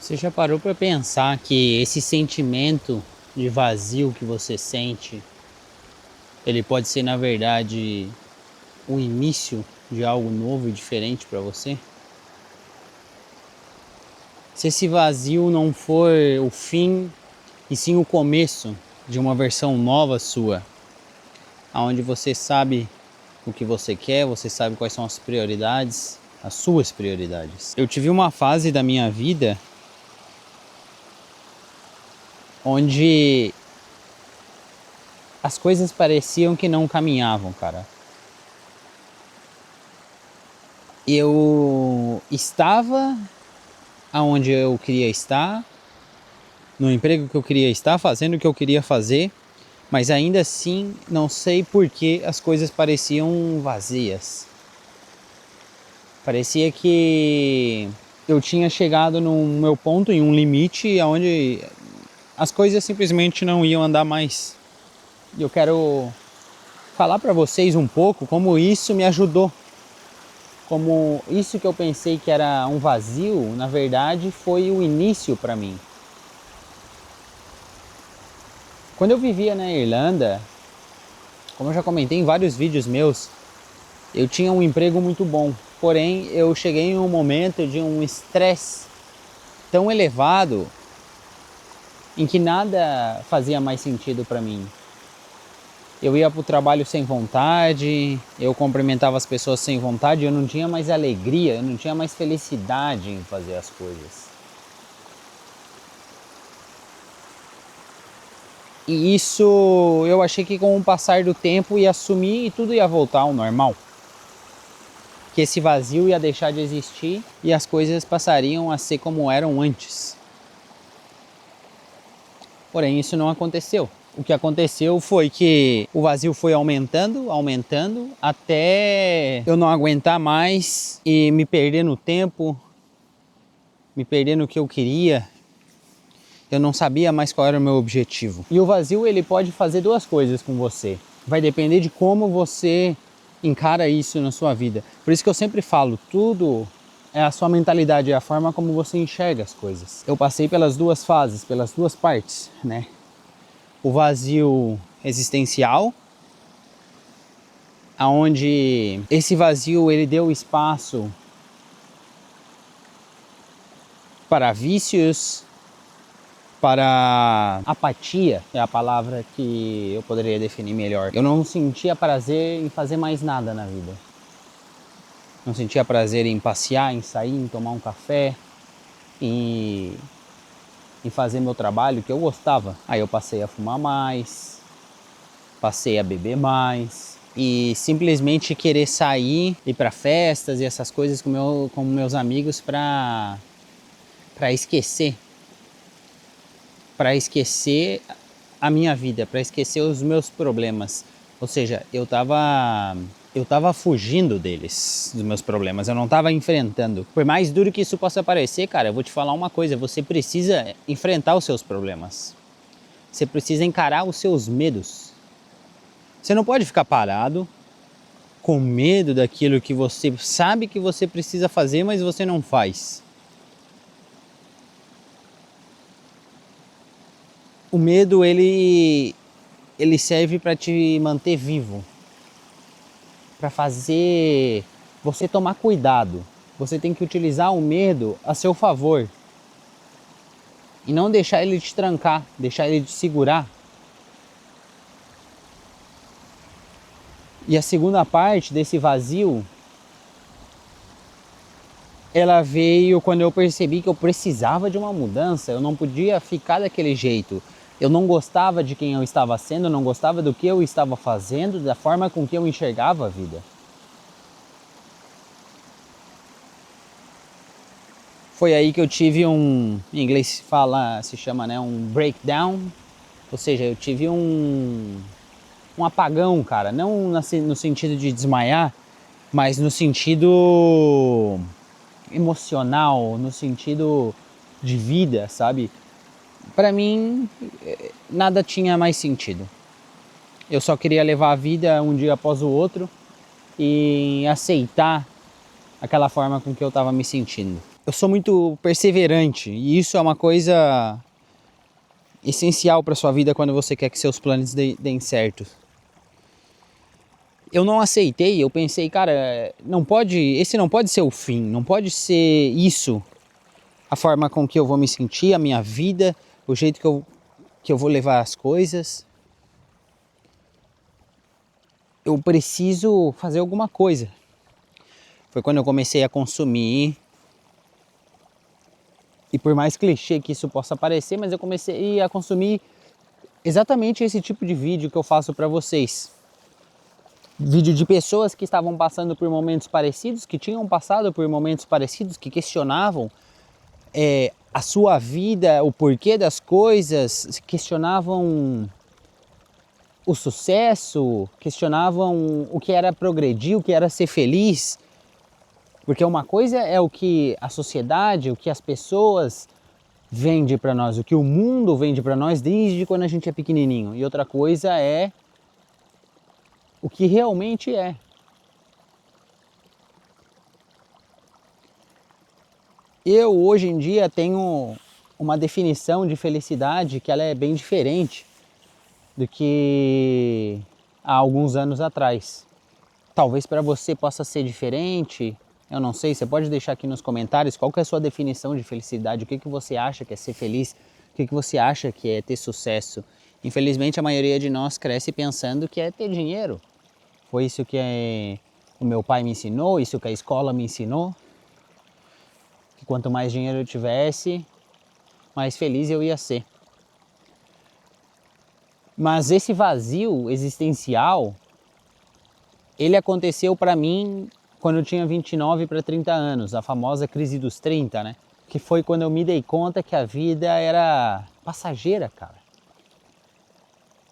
Você já parou para pensar que esse sentimento de vazio que você sente, ele pode ser na verdade o início de algo novo e diferente para você? Se esse vazio não for o fim, e sim o começo de uma versão nova sua, onde você sabe o que você quer, você sabe quais são as prioridades, as suas prioridades. Eu tive uma fase da minha vida onde as coisas pareciam que não caminhavam, cara. Eu estava aonde eu queria estar, no emprego que eu queria estar, fazendo o que eu queria fazer, mas ainda assim não sei por que as coisas pareciam vazias. Parecia que eu tinha chegado no meu ponto, em um limite onde as coisas simplesmente não iam andar mais. E eu quero falar para vocês um pouco como isso me ajudou. Como isso que eu pensei que era um vazio, na verdade foi o início para mim. Quando eu vivia na Irlanda, como eu já comentei em vários vídeos meus, eu tinha um emprego muito bom. Porém, eu cheguei em um momento de um estresse tão elevado em que nada fazia mais sentido para mim. Eu ia para o trabalho sem vontade, eu cumprimentava as pessoas sem vontade, eu não tinha mais alegria, eu não tinha mais felicidade em fazer as coisas. E isso eu achei que com o passar do tempo ia sumir e tudo ia voltar ao normal. Que esse vazio ia deixar de existir e as coisas passariam a ser como eram antes. Porém, isso não aconteceu. O que aconteceu foi que o vazio foi aumentando, aumentando, até eu não aguentar mais e me perder no tempo, me perder no que eu queria. Eu não sabia mais qual era o meu objetivo. E o vazio, ele pode fazer duas coisas com você. Vai depender de como você encara isso na sua vida. Por isso que eu sempre falo, tudo é a sua mentalidade, é a forma como você enxerga as coisas. Eu passei pelas duas fases, pelas duas partes, né? O vazio existencial, aonde esse vazio ele deu espaço para vícios, para apatia, é a palavra que eu poderia definir melhor. Eu não sentia prazer em fazer mais nada na vida. Não sentia prazer em passear, em sair, em tomar um café, em fazer meu trabalho que eu gostava. Aí eu passei a fumar mais, passei a beber mais e simplesmente querer sair, ir para festas e essas coisas com meus amigos para esquecer. Para esquecer a minha vida, para esquecer os meus problemas. Ou seja, eu tava fugindo deles, dos meus problemas, eu não estava enfrentando. Por mais duro que isso possa parecer, cara, eu vou te falar uma coisa, você precisa enfrentar os seus problemas. Você precisa encarar os seus medos. Você não pode ficar parado, com medo daquilo que você sabe que você precisa fazer, mas você não faz. O medo, ele serve para te manter vivo, para fazer você tomar cuidado. Você tem que utilizar o medo a seu favor e não deixar ele te trancar, deixar ele te segurar. E a segunda parte desse vazio, ela veio quando eu percebi que eu precisava de uma mudança, eu não podia ficar daquele jeito. Eu não gostava de quem eu estava sendo, eu não gostava do que eu estava fazendo, da forma com que eu enxergava a vida. Foi aí que eu tive em inglês se chama, né, um breakdown, ou seja, eu tive um apagão, cara, não no sentido de desmaiar, mas no sentido emocional, no sentido de vida, sabe? Para mim, nada tinha mais sentido. Eu só queria levar a vida um dia após o outro e aceitar aquela forma com que eu estava me sentindo. eu sou muito perseverante e isso é uma coisa essencial para sua vida quando você quer que seus planos deem certo. Eu não aceitei, eu pensei, cara, esse não pode ser o fim, não pode ser isso a forma com que eu vou me sentir, a minha vida, o jeito que eu vou levar as coisas. Eu preciso fazer alguma coisa. Foi quando eu comecei a consumir. E por mais clichê que isso possa parecer, mas eu comecei a consumir exatamente esse tipo de vídeo que eu faço para vocês. Vídeo de pessoas que estavam passando por momentos parecidos, que tinham passado por momentos parecidos, que questionavam a sua vida, o porquê das coisas, questionavam o sucesso, questionavam o que era progredir, o que era ser feliz. Porque uma coisa é o que a sociedade, o que as pessoas vende para nós, o que o mundo vende para nós desde quando a gente é pequenininho. E outra coisa é o que realmente é. Eu hoje em dia tenho uma definição de felicidade que ela é bem diferente do que há alguns anos atrás. Talvez para você possa ser diferente, eu não sei, você pode deixar aqui nos comentários qual que é a sua definição de felicidade, o que você acha que é ser feliz, o que você acha que é ter sucesso. Infelizmente a maioria de nós cresce pensando que é ter dinheiro. Foi isso que o meu pai me ensinou, isso que a escola me ensinou. Que quanto mais dinheiro eu tivesse, mais feliz eu ia ser. Mas esse vazio existencial, ele aconteceu para mim quando eu tinha 29 para 30 anos, a famosa crise dos 30, né? Que foi quando eu me dei conta que a vida era passageira, cara.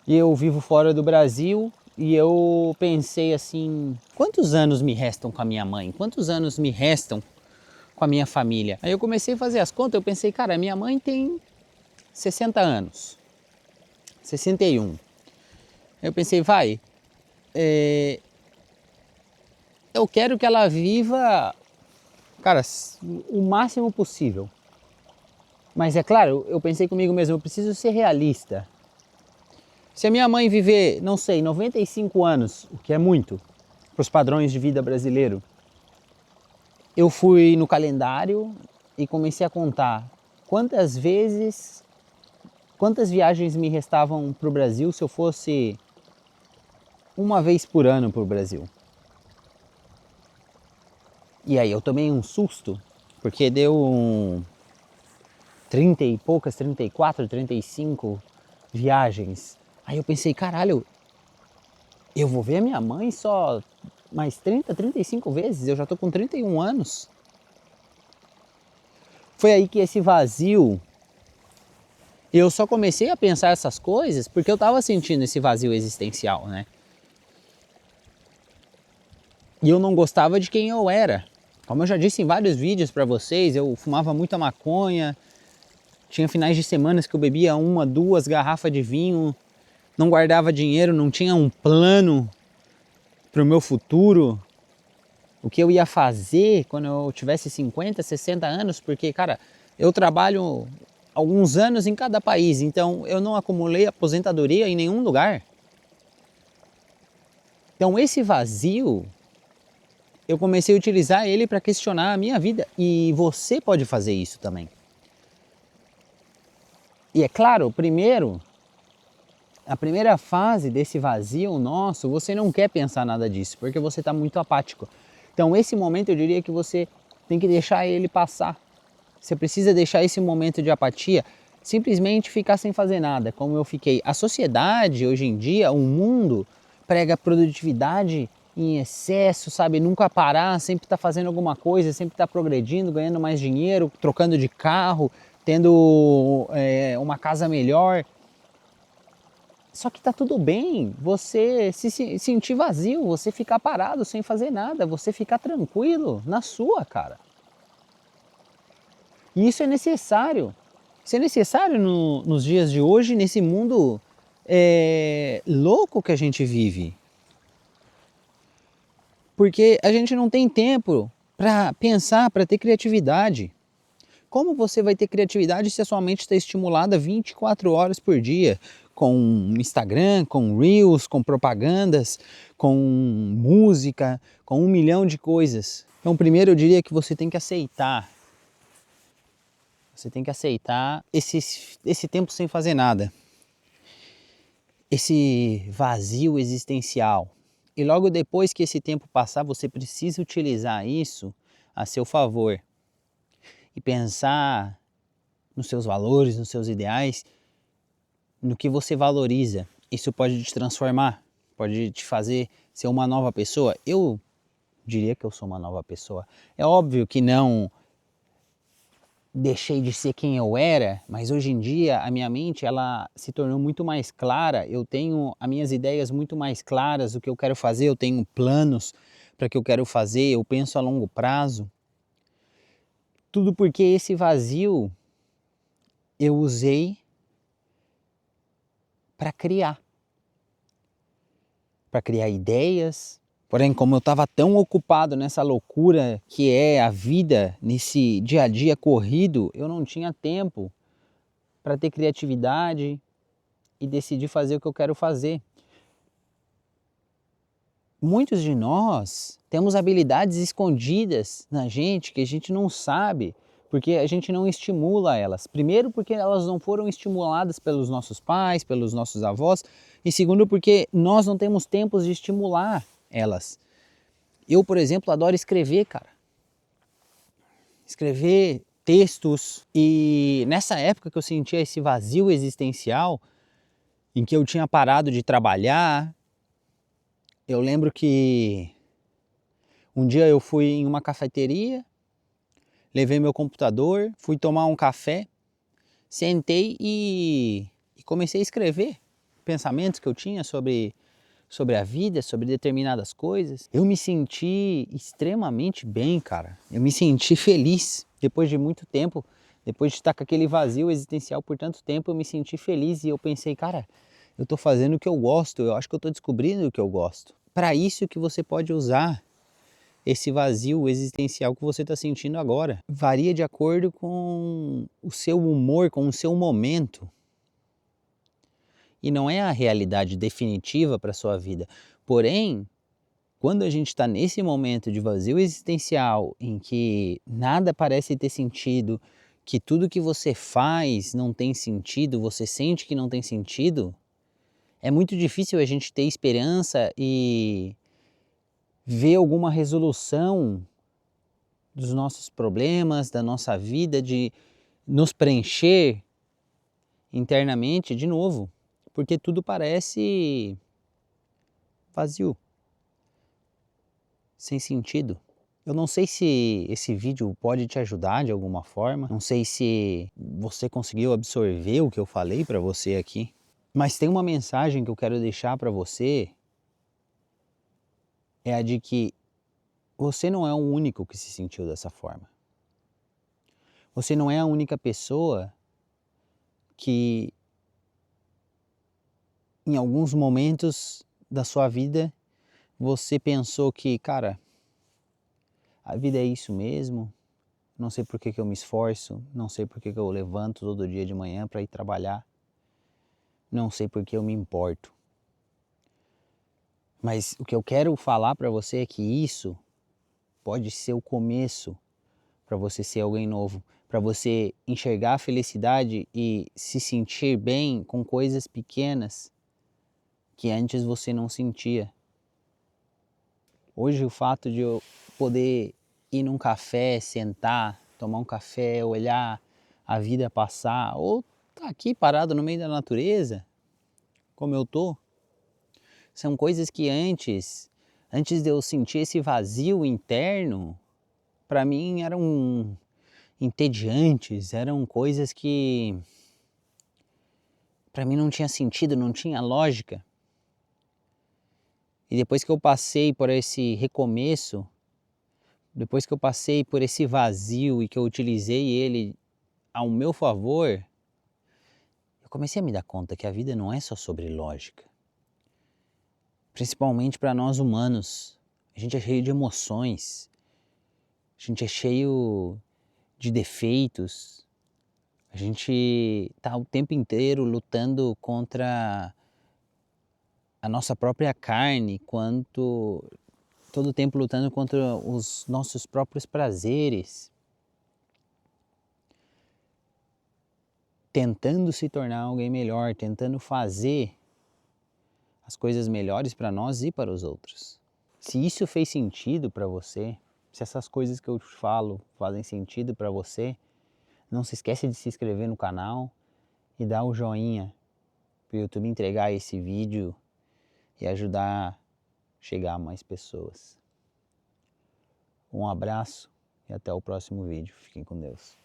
E eu vivo fora do Brasil e eu pensei assim, quantos anos me restam com a minha mãe? Quantos anos me restam com a minha família? Aí eu comecei a fazer as contas, eu pensei, cara, minha mãe tem 60 anos, 61. Eu pensei, eu quero que ela viva, cara, o máximo possível. Mas é claro, eu pensei comigo mesmo, eu preciso ser realista. Se a minha mãe viver, não sei, 95 anos, o que é muito para os padrões de vida brasileiro, eu fui no calendário e comecei a contar quantas viagens me restavam para o Brasil se eu fosse uma vez por ano para o Brasil. E aí eu tomei um susto, porque deu 30 e poucas, 34, 35 viagens. Aí eu pensei, caralho, eu vou ver a minha mãe só mais 30, 35 vezes? Eu já tô com 31 anos. Foi aí que esse vazio, eu só comecei a pensar essas coisas porque eu tava sentindo esse vazio existencial, né? E eu não gostava de quem eu era. Como eu já disse em vários vídeos para vocês, eu fumava muita maconha, tinha finais de semanas que eu bebia 1, 2 garrafas de vinho, não guardava dinheiro, não tinha um plano para o meu futuro, o que eu ia fazer quando eu tivesse 50, 60 anos, porque, cara, eu trabalho alguns anos em cada país, então eu não acumulei aposentadoria em nenhum lugar. Então esse vazio, eu comecei a utilizar ele para questionar a minha vida, e você pode fazer isso também. E é claro, a primeira fase desse vazio nosso, você não quer pensar nada disso, porque você está muito apático. Então esse momento eu diria que você tem que deixar ele passar. Você precisa deixar esse momento de apatia, simplesmente ficar sem fazer nada, como eu fiquei. A sociedade hoje em dia, o mundo, prega produtividade em excesso, sabe? Nunca parar, sempre tá fazendo alguma coisa, sempre tá progredindo, ganhando mais dinheiro, trocando de carro, tendo uma casa melhor. Só que tá tudo bem você se sentir vazio, você ficar parado sem fazer nada, você ficar tranquilo na sua, cara. E isso é necessário. Isso é necessário nos dias de hoje, nesse mundo louco que a gente vive. Porque a gente não tem tempo para pensar, para ter criatividade. Como você vai ter criatividade se a sua mente está estimulada 24 horas por dia? Com Instagram, com Reels, com propagandas, com música, com 1 milhão de coisas. Então, primeiro eu diria que você tem que aceitar. Você tem que aceitar esse tempo sem fazer nada. Esse vazio existencial. E logo depois que esse tempo passar, você precisa utilizar isso a seu favor. E pensar nos seus valores, nos seus ideais, no que você valoriza. Isso pode te transformar, pode te fazer ser uma nova pessoa. Eu diria que eu sou uma nova pessoa. É óbvio que não deixei de ser quem eu era, mas hoje em dia a minha mente ela se tornou muito mais clara, eu tenho as minhas ideias muito mais claras, o que eu quero fazer, eu tenho planos para o que eu quero fazer, eu penso a longo prazo. Tudo porque esse vazio eu usei para criar ideias. Porém, como eu estava tão ocupado nessa loucura que é a vida, nesse dia a dia corrido, eu não tinha tempo para ter criatividade e decidir fazer o que eu quero fazer. Muitos de nós temos habilidades escondidas na gente que a gente não sabe, porque a gente não estimula elas. Primeiro, porque elas não foram estimuladas pelos nossos pais, pelos nossos avós, e segundo, porque nós não temos tempos de estimular elas. Eu, por exemplo, adoro escrever, cara. Escrever textos. E nessa época que eu sentia esse vazio existencial, em que eu tinha parado de trabalhar, eu lembro que um dia eu fui em uma cafeteria, levei meu computador, fui tomar um café, sentei e comecei a escrever pensamentos que eu tinha sobre a vida, sobre determinadas coisas. Eu me senti extremamente bem, cara. Eu me senti feliz depois de muito tempo, depois de estar com aquele vazio existencial por tanto tempo, eu me senti feliz e eu pensei, cara, eu tô fazendo o que eu gosto, eu acho que eu tô descobrindo o que eu gosto. Para isso que você pode usar esse vazio existencial que você está sentindo agora. Varia de acordo com o seu humor, com o seu momento. E não é a realidade definitiva para a sua vida. Porém, quando a gente está nesse momento de vazio existencial, em que nada parece ter sentido, que tudo que você faz não tem sentido, você sente que não tem sentido, é muito difícil a gente ter esperança e ver alguma resolução dos nossos problemas, da nossa vida, de nos preencher internamente de novo, porque tudo parece vazio, sem sentido. Eu não sei se esse vídeo pode te ajudar de alguma forma, não sei se você conseguiu absorver o que eu falei para você aqui, mas tem uma mensagem que eu quero deixar para você, é a de que você não é o único que se sentiu dessa forma. Você não é a única pessoa que em alguns momentos da sua vida você pensou que, cara, a vida é isso mesmo, não sei por que que eu me esforço, não sei por que que eu levanto todo dia de manhã para ir trabalhar, não sei por que eu me importo. Mas o que eu quero falar para você é que isso pode ser o começo para você ser alguém novo, para você enxergar a felicidade e se sentir bem com coisas pequenas que antes você não sentia. Hoje o fato de eu poder ir num café, sentar, tomar um café, olhar a vida passar, ou estar aqui parado no meio da natureza, como eu tô, são coisas que antes de eu sentir esse vazio interno, para mim eram entediantes, eram coisas que para mim não tinha sentido, não tinha lógica. E depois que eu passei por esse recomeço, depois que eu passei por esse vazio e que eu utilizei ele ao meu favor, eu comecei a me dar conta que a vida não é só sobre lógica. Principalmente para nós humanos, a gente é cheio de emoções, a gente é cheio de defeitos. A gente está o tempo inteiro lutando contra a nossa própria carne, todo o tempo lutando contra os nossos próprios prazeres, tentando se tornar alguém melhor, tentando fazer as coisas melhores para nós e para os outros. Se isso fez sentido para você, se essas coisas que eu te falo fazem sentido para você, não se esquece de se inscrever no canal e dar o joinha para o YouTube entregar esse vídeo e ajudar a chegar a mais pessoas. Um abraço e até o próximo vídeo. Fiquem com Deus.